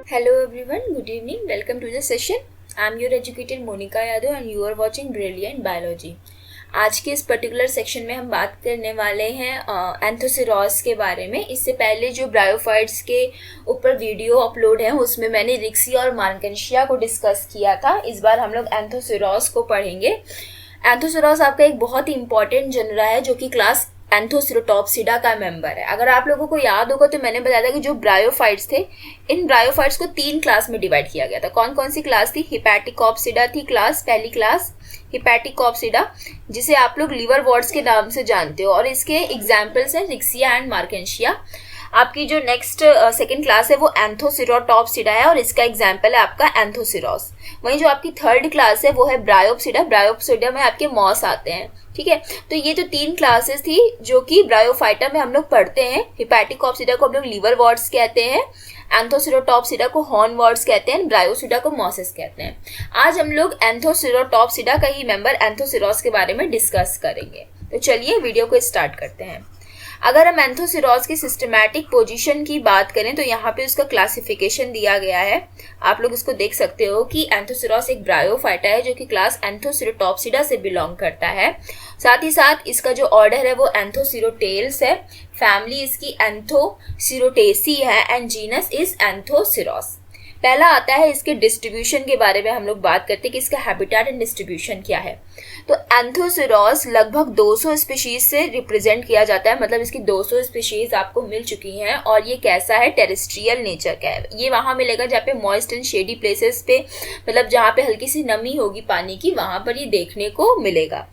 Hello everyone, good evening. Welcome to the session. I'm your educator Monica Yadav and you are watching Brilliant Biology. आज के इस particular section में हम बात करने वाले हैं एंथोसिरोस के बारे में। इससे पहले जो ब्रायोफाइट्स के ऊपर वीडियो अपलोड है उसमें मैंने रिक्सिया और मार्केंशिया को डिस्कस किया था। इस बार हम लोग एंथोसिरोस को पढ़ेंगे। एंथोसिरोस आपका एक बहुत ही इंपॉर्टेंट जनरा है जो कि क्लास एंथोसिरोटॉप्सिडा का मेंबर है। अगर आप लोगों को याद होगा तो मैंने बताया था कि जो ब्रायोफाइट्स थे, इन ब्रायोफाइट्स को 3 क्लास में डिवाइड किया गया था। कौन कौन सी क्लास थी? हिपैटिकॉप्सिडा थी क्लास, पहली क्लास हिपैटिकॉप्सिडा, जिसे आप लोग लिवर वॉर्ड्स के नाम से जानते हो, और इसके एग्जाम्पल्स हैं रिक्सिया एंड मार्केंशिया। आपकी जो नेक्स्ट सेकेंड क्लास है वो एंथोसिरोटॉप्सिडा है और इसका एग्जाम्पल है आपका एंथोसिरोस। वहीं जो आपकी थर्ड क्लास है वो है ब्रायोप्सिडा। ब्रायोप्सिडा में आपके मॉस आते हैं, ठीक है। तो ये तो 3 क्लासेस थी जो कि ब्रायोफाइटा में हम लोग पढ़ते हैं। हिपैटिकॉप्सिडा को हम लोग लिवर वॉर्ड्स कहते हैं, एंथोसिरोटॉप्सिडा को हॉर्न वॉर्ड्स कहते हैं, ब्रायोसिडा को मॉसेस कहते हैं। आज हम लोग एंथोसिरोटॉप्सिडा का ही मेंबर एंथोसिरोस के बारे में डिस्कस करेंगे। तो चलिए वीडियो को स्टार्ट करते हैं। अगर हम एंथोसिरोस की सिस्टमैटिक पोजीशन की बात करें तो यहाँ पे उसका क्लासिफिकेशन दिया गया है। आप लोग इसको देख सकते हो कि एंथोसिरोस एक ब्रायोफाइटा है जो कि क्लास एंथोसिरोटॉप्सिडा से बिलोंग करता है। साथ ही साथ इसका जो ऑर्डर है वो एंथोसिरोटेल्स है, फैमिली इसकी एंथोसिरोटेसी है एंड जीनस इज एंथोसिरोस। पहला आता है इसके डिस्ट्रीब्यूशन के बारे में हम लोग बात करते हैं कि इसका हैबिटेट एंड डिस्ट्रीब्यूशन क्या है। तो एंथोसिरोस लगभग 200 स्पीशीज से रिप्रेजेंट किया जाता है, मतलब इसकी 200 स्पीशीज आपको मिल चुकी हैं। और ये कैसा है? टेरेस्ट्रियल नेचर का है। ये वहाँ मिलेगा जहाँ पे मॉइस्ट एंड शेडी प्लेसेस पे, मतलब जहाँ पे हल्की सी नमी होगी पानी की, वहाँ पर ये देखने को मिलेगा।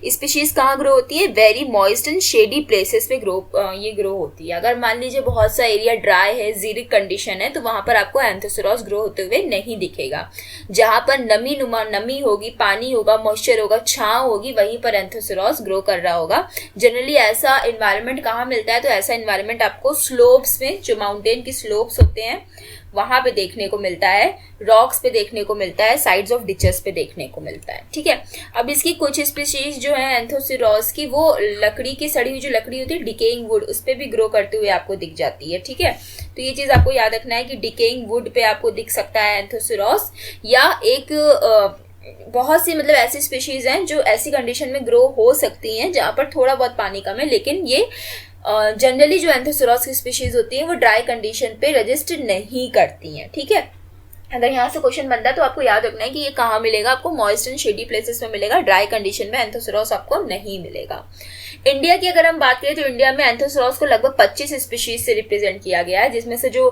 स्पीशीज कहाँ ग्रो होती है? Very moist and shady places पे ये ग्रो होती है। अगर मान लीजिए बहुत सा एरिया ड्राई है, जीरिक कंडीशन है, तो वहाँ पर आपको एंथोसिरोस ग्रो होते हुए नहीं दिखेगा। जहाँ पर नमी होगी, पानी होगा, मॉइस्चर होगा, छांव होगी, वहीं पर एंथोसिरोस ग्रो कर रहा होगा। जनरली ऐसा एनवायरनमेंट कहाँ मिलता है? तो ऐसा एनवायरनमेंट आपको स्लोप्स में, जो माउंटेन की स्लोप्स होते हैं वहां पे देखने को मिलता है, रॉक्स पे देखने को मिलता है, साइड्स ऑफ डिचेस पे देखने को मिलता है, ठीक है। अब इसकी कुछ स्पीशीज जो है एंथोसिरोस की, वो लकड़ी की सड़ी हुई जो लकड़ी होती है, डिकेइंग वुड, उस पे भी ग्रो करते हुए आपको दिख जाती है, ठीक है। तो ये चीज आपको याद रखना है कि डिकेइंग वुड पे आपको दिख सकता है एंथोसिरोस। या एक बहुत सी मतलब ऐसी स्पीशीज हैं जो ऐसी कंडीशन में ग्रो हो सकती हैं जहां पर थोड़ा बहुत पानी कम है, लेकिन ये जनरली जो एंथोसिरोस की स्पीशीज होती है वो ड्राई कंडीशन पे रजिस्टर नहीं करती हैं, ठीक है। अगर यहाँ से क्वेश्चन बनता है तो आपको याद रखना है कि ये कहाँ मिलेगा? आपको मॉइस्ट एंड शेडी प्लेसेस में मिलेगा, ड्राई कंडीशन में एंथोसिरोस आपको नहीं मिलेगा। इंडिया की अगर हम बात करें तो इंडिया में एंथोसिरोस को लगभग 25 स्पीशीज से रिप्रेजेंट किया गया है, जिसमें से जो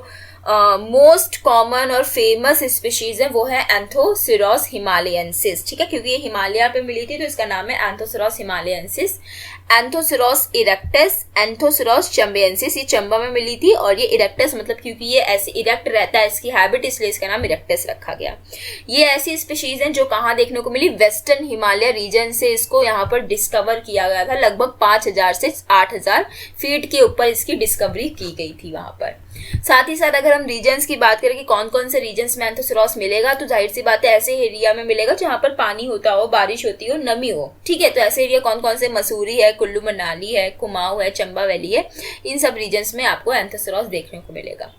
मोस्ट कॉमन और फेमस स्पीशीज है वो है एंथोसिरोस हिमालयंसिस, ठीक है, क्योंकि ये हिमालय पे मिली थी तो इसका नाम है एंथोसिरोस हिमालयंसिस। एंथोसिरोस इरेक्टस, एंथोसिरोस चंबेंसिस, ये चंबा में मिली थी, और ये इरेक्टस मतलब क्योंकि ये ऐसे इरेक्ट रहता है इसकी हैबिट, इसलिए इसका नाम इरेक्टस रखा गया। ये ऐसी स्पीशीज हैं जो कहाँ देखने को मिली? वेस्टर्न हिमालय रीजन से इसको यहाँ पर डिस्कवर किया गया था। लगभग 5000 से 8000 फीट के ऊपर इसकी डिस्कवरी की गई थी वहां पर। साथ ही साथ अगर हम रीजन्स की बात करें कि कौन कौन से रीजन्स में एंथोसिरोस मिलेगा, तो जाहिर सी बात है ऐसे एरिया में मिलेगा जहां पर पानी होता हो, बारिश होती हो, नमी हो, ठीक है। तो ऐसे एरिया कौन कौन से? मसूरी है, कुल्लू मनाली है, कुमाऊं है, चंबा वैली है, इन सब रीजन्स में आपको एंथोसिरोस देखने को मिलेगा।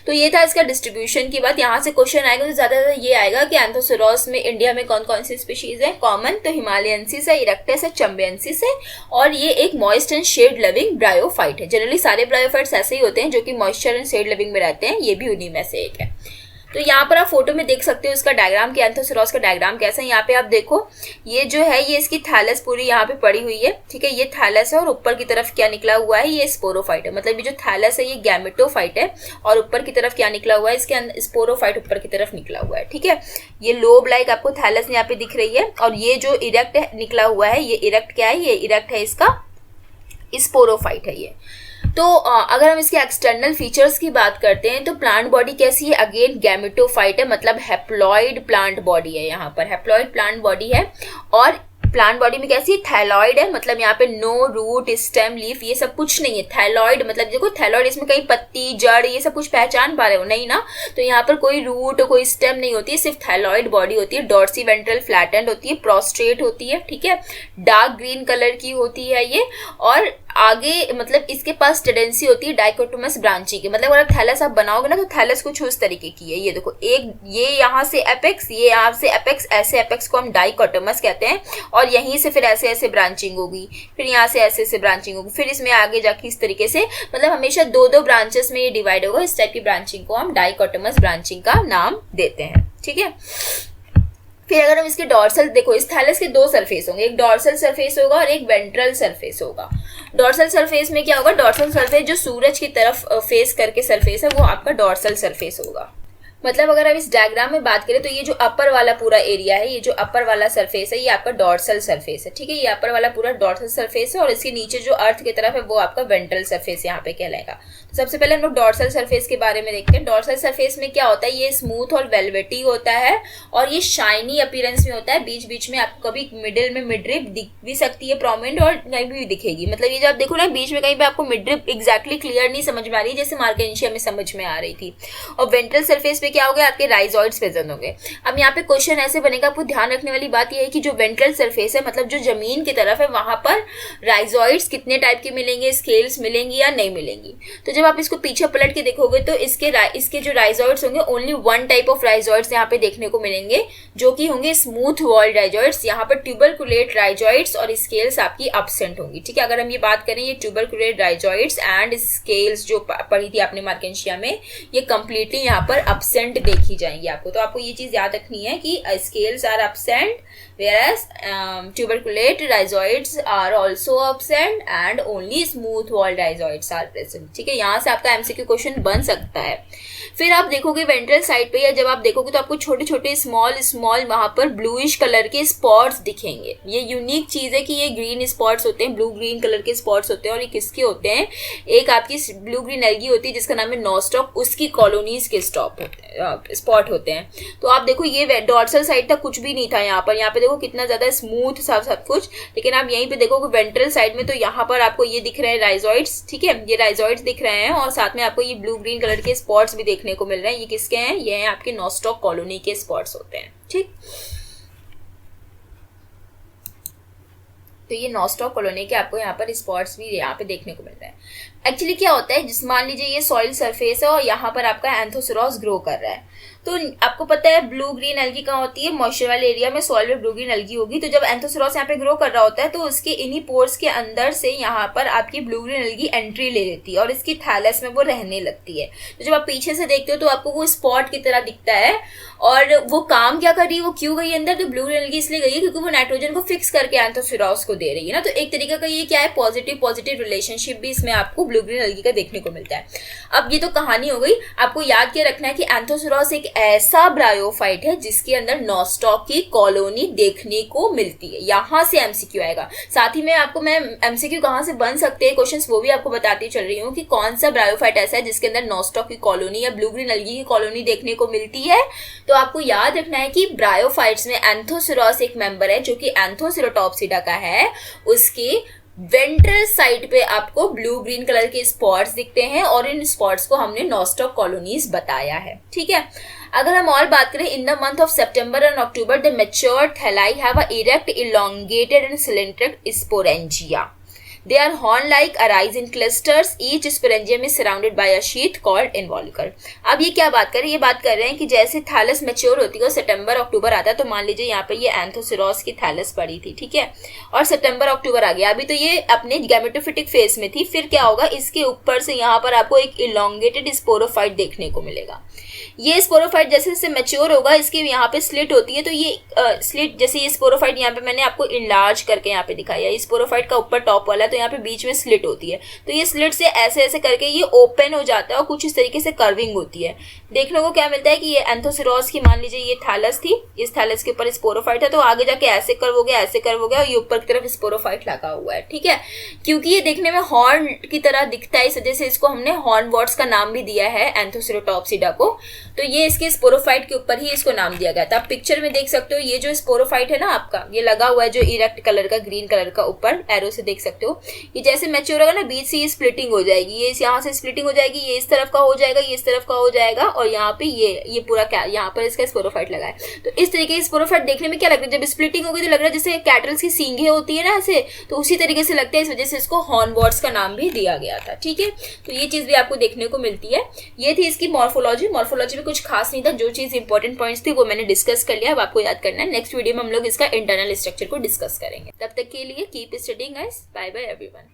तो ये था इसका डिस्ट्रीब्यूशन की बात। यहाँ से क्वेश्चन आएगा तो ज्यादातर ये आएगा कि एंथोसिरोस में इंडिया में कौन कौन सी स्पीशीज है? कॉमन तो हिमालयंसिस है, इरेक्टस है, चंबेंसिस है, और ये एक moist and shade loving bryophyte है। जनरली सारे ब्रायोफाइट्स ऐसे ही होते हैं जो कि मॉइस्चर एंड शेड लविंग में रहते हैं, ये भी उन्हीं में से एक है। तो यहाँ पर आप फोटो में देख सकते हो इसका डायग्राम कि एंथोसिरोस का डायग्राम कैसा है। यहाँ पे आप देखो, ये जो है ये इसकी थैलस पूरी यहाँ पे पड़ी हुई है, ठीक है। ये थैलस है और ऊपर की तरफ क्या निकला हुआ है? ये स्पोरोफाइट है। मतलब ये जो थैलस है ये गैमेटोफाइट है और ऊपर की तरफ क्या निकला हुआ है? इसके स्पोरोफाइट ऊपर की तरफ निकला हुआ है, ठीक है। ये लोब लाइक आपको थैलस यहाँ पे दिख रही है, और ये जो इरेक्ट निकला हुआ है, ये इरेक्ट क्या है? ये इरेक्ट है, इसका स्पोरोफाइट है ये। तो अगर हम इसके एक्सटर्नल फीचर्स की बात करते हैं तो प्लांट बॉडी कैसी है? अगेन गैमेटोफाइट है, मतलब हैप्लॉइड प्लांट बॉडी है। यहाँ पर हैप्लॉइड प्लांट बॉडी है, और प्लांट बॉडी में कैसी है? थैलॉइड है, मतलब यहाँ पे नो रूट, स्टेम, लीफ, ये सब कुछ नहीं है। थैलॉइड मतलब देखो, थैलॉइड इसमें कहीं पत्ती, जड़, ये सब कुछ पहचान पा रहे हो? नहीं ना। तो यहाँ पर कोई रूट, कोई स्टेम नहीं होती है, सिर्फ थैलॉइड बॉडी होती है। डॉर्सी वेंट्रल फ्लैटेंड होती है, प्रोस्ट्रेट होती है, ठीक है, डार्क ग्रीन कलर की होती है ये, और आगे मतलब इसके पास टेंडेंसी होती है डाइकोटोमस ब्रांचिंग की। मतलब अगर थैलस आप बनाओगे ना तो थैलस कुछ उस तरीके की है। ये देखो, एक ये यहाँ से एपेक्स, ये यहाँ से एपेक्स, ऐसे एपेक्स को हम डाइकोटोमस कहते हैं। और यहीं से फिर ऐसे ऐसे ब्रांचिंग होगी, फिर यहाँ से ऐसे ऐसे ब्रांचिंग होगी, फिर इसमें आगे जाके इस तरीके से, मतलब हमेशा दो दो ब्रांचेस में ये डिवाइड होगा। इस टाइप की ब्रांचिंग को हम डाइकोटोमस ब्रांचिंग का नाम देते हैं। ठीक है। फिर अगर हम इसके डॉर्सल देखो, इस थैलस के दो सरफेस होंगे, एक डॉर्सल सरफेस होगा और एक वेंट्रल सरफेस होगा। डॉर्सल सरफेस में क्या होगा, डॉर्सल सरफेस जो सूरज की तरफ फेस करके सरफेस है वो आपका डॉर्सल सरफेस होगा। मतलब अगर हम इस डायग्राम में बात करें तो ये जो अपर वाला पूरा एरिया है, ये जो अपर वाला सरफेस है, ये आपका डॉर्सल सरफेस है। ठीक है, ये अपर वाला पूरा डॉर्सल सरफेस है और इसके नीचे जो अर्थ की तरफ है वो आपका वेंट्रल सरफेस यहाँ पे कहलाएगा। तो सबसे पहले हम लोग डॉर्सल सरफेस के बारे में देखते हैं। डॉर्सल सरफेस में क्या होता है, ये स्मूथ और वेलवेटी होता है और ये शाइनी अपीयरेंस में होता है। बीच बीच में आपको कभी मिडिल में मिडरिप दिख भी सकती है प्रोमिनेंट, और कहीं भी दिखेगी। मतलब ये जब आप देखो ना बीच में कहीं पे आपको मिडरिप एग्जैक्टली क्लियर नहीं समझ में आ रही, जैसे मार्केंशिया में समझ में आ रही थी। और वेंट्रल सरफेस क्या हो गया, आपके राइजॉइड्स प्रेजेंट होंगे। अब यहाँ पे क्वेश्चन ऐसे बनेगा, आपको ध्यान रखने वाली बात यह है कि जो वेंट्रल सरफेस है, मतलब जो जमीन की तरफ है, वहां पर राइजॉइड्स कितने टाइप के मिलेंगे, स्केल्स मिलेंगी या नहीं मिलेंगी। तो जब आप इसको पीछे पलट के देखोगे तो इसके जो राइजॉइड्स होंगे, only one type of rhizoids यहाँ पे देखने को मिलेंगे, जो कि होंगे स्मूथ वॉल्ड राइजॉइड्स। यहाँ पर ट्यूबरकुलेट राइजॉइड्स और स्केल्स आपकी एब्सेंट होंगी। ठीक है, अगर हम ये बात करें, ये ट्यूबरकुलेट राइजॉइड्स एंड स्केल्स जो पढ़ी थी आपने मार्केंशिया में, ये कंप्लीटली यहाँ पर एब्सेंट देखी जाएंगी आपको। तो आपको ये चीज याद रखनी है कि scales are absent whereas tuberculate rhizoids are also absent and only smooth walled rhizoids are present। ठीक है, यहाँ से आपका एमसीक्यू क्वेश्चन बन सकता है। फिर आप देखोगे वेंट्रल साइड पे, या जब आप देखोगे तो आपको छोटे छोटे स्मॉल वहां पर ब्लूइश कलर के स्पॉट्स दिखेंगे। ये यूनिक चीज है कि ये ग्रीन स्पॉट्स होते हैं, ब्लू ग्रीन कलर के स्पॉट्स होते हैं। और ये किसके होते हैं, एक आपकी ब्लू ग्रीन एल्गी होती है जिसका नाम है नॉस्टॉक, उसकी कॉलोनीज के स्पॉट होते हैं। तो आप देखो ये डॉर्सल साइड तक कुछ भी नहीं था, यहाँ पे देखो कितना ज्यादा स्मूथ सब कुछ। लेकिन आप यहीं पे देखो वेंट्रल साइड में, तो यहाँ पर आपको ये दिख रहे हैं राइजॉइड्स। ठीक है, ये राइजॉइड्स दिख रहे हैं और साथ में आपको ये ब्लू ग्रीन कलर के स्पॉट्स भी देखने को मिल रहे हैं। ये किसके हैं, ये हैं आपके नॉस्टॉक कॉलोनी के स्पॉट्स होते हैं। ठीक, तो ये नॉस्टॉक कॉलोनी के आपको यहाँ पर स्पॉट्स भी यहाँ पे देखने को मिल रहे हैं। एक्चुअली क्या होता है, जिस मान लीजिए ये सॉइल सरफेस है और यहाँ पर आपका एंथोसेरॉस ग्रो कर रहा है। तो आपको पता है ब्लू ग्रीन एल्गी कहाँ होती है, मॉइस्चर वाले एरिया में सॉइल में ब्लू ग्रीन एल्गी होगी। तो जब एंथोसेरॉस यहाँ पे ग्रो कर रहा होता है तो उसके इन्हीं पोर्स के अंदर से यहाँ पर आपकी ब्लू ग्रीन एल्गी एंट्री ले लेती है और इसकी थैलस में वो रहने लगती है। तो जब आप पीछे से देखते हो तो आपको वो स्पॉट की तरह दिखता है। और वो काम क्या कर रही है, वो क्यों गई अंदर, तो ब्लू ग्रीन एल्गी इसलिए गई है क्योंकि वो नाइट्रोजन को फिक्स करके एंथोसेरॉस को दे रही है ना। तो एक तरीका का ये क्या है, पॉजिटिव रिलेशनशिप भी इसमें आपको ब्लू ग्रीन एल्गी का देखने को मिलता है। अब ये तो कहानी हो गई। आपको याद क्या रखना है कि एंथोसेरॉस एक ऐसा ब्रायोफाइट है जिसके अंदर नॉस्टॉक की कॉलोनी देखने को मिलती है। यहां से एमसीक्यू आएगा। साथ ही में आपको मैं एमसीक्यू कहां से बन सकते हैं क्वेश्चंस वो भी आपको बताती चल रही हूँ कि कौन सा ब्रायोफाइट ऐसा है जिसके अंदर नॉस्टॉक की कॉलोनी या ब्लू ग्रीन एल्गी की कॉलोनी देखने को मिलती है। तो आपको याद रखना है कि ब्रायोफाइट्स में एंथोसेरॉस एक मेंबर है जो कि एंथोसेरोटॉप्सिडा का है। उसके वेंट्रल साइड पे आपको ब्लू ग्रीन कलर के स्पॉट्स दिखते हैं और इन स्पॉट्स को हमने नॉस्टॉक कॉलोनीज बताया है। ठीक है, अगर हम और बात करें, in the month of September and October the mature thalli have a erect elongated and cylindric sporangia. They are horn-like, arise in clusters. Each sporangium is surrounded by a sheath called involucre. अब ये क्या बात कर रहे हैं, ये बात कर रहे हैं कि जैसे थैलस मैच्योर होती है, सितंबर अक्टूबर आता है, तो मान लीजिए यहाँ पे ये एंथोसेरॉस की थैलस पड़ी थी। ठीक है, और सितंबर अक्टूबर आ गया, अभी तो ये अपने गैमेटोफिटिक फेज में थी। फिर क्या होगा, इसके ऊपर से यहाँ पर आपको एक इलोंगेटेड स्पोरोफाइट देखने को मिलेगा। ये स्पोरोफाइट जैसे जैसे मैच्योर होगा, इसके यहाँ पे स्लिट होती है। तो ये स्लिट, जैसे ये स्पोरोफाइट यहाँ पे मैंने आपको इनलार्ज करके यहाँ पे दिखाया, ये स्पोरोफाइट का ऊपर टॉप वाला है, तो यहाँ पे बीच में स्लिट होती है। तो ये स्लिट से ऐसे ऐसे करके ये ओपन हो जाता है और कुछ इस तरीके से कर्विंग होती है। देखने को क्या मिलता है कि ये एंथोसेरॉस की, मान लीजिए ये थैलस थी, इस थैलस के ऊपर स्पोरोफाइट है, तो आगे जाके ऐसे कर्व हो गया, ऐसे कर्व हो गया और ये ऊपर की तरफ स्पोरोफाइट लगा हुआ है। ठीक है, क्योंकि ये देखने में हॉर्न की तरह दिखता है, इस वजह से इसको हमने हॉर्न वॉर्ड्स का नाम भी दिया है एंथोसेरोटॉप्सिडा को। तो ये इसके स्पोरोफाइट के ऊपर ही इसको नाम दिया गया था। आप पिक्चर में देख सकते हो, ये जो स्पोरोफाइट है ना आपका, ये लगा हुआ है जो इरेक्ट कलर का, ग्रीन कलर का, ऊपर एरो से देख सकते हो। ये जैसे मैच्योर होगा ना, बीच से ये स्प्लिटिंग हो जाएगी, ये यहाँ से स्प्लिटिंग हो जाएगी, ये इस तरफ का हो जाएगा, ये इस तरफ का हो जाएगा, और यहाँ पे ये पूरा क्या, यहाँ पर इसका स्पोरोफाइट लगा है। तो इस तरीके की स्पोरोफाइट देखने में क्या लगता है, जब स्प्लिटिंग होगी तो लग रहा है जैसे कैटल्स की सींगे होती है ना ऐसे, तो उसी तरीके से लगता है, इस वजह से इसको हॉर्नवॉर्ड्स का नाम भी दिया गया था। ठीक है, तो ये चीज भी आपको देखने को मिलती है। ये थी इसकी मॉर्फोलॉजी में कुछ खास नहीं था, जो चीज इंपॉर्टेंट पॉइंट्स थी वो मैंने डिस्कस कर लिया, अब आपको याद करना है। नेक्स्ट वीडियो में हम लोग इसका इंटरनल स्ट्रक्चर को डिस्कस करेंगे। तब तक के लिए keep studying guys, bye bye everyone.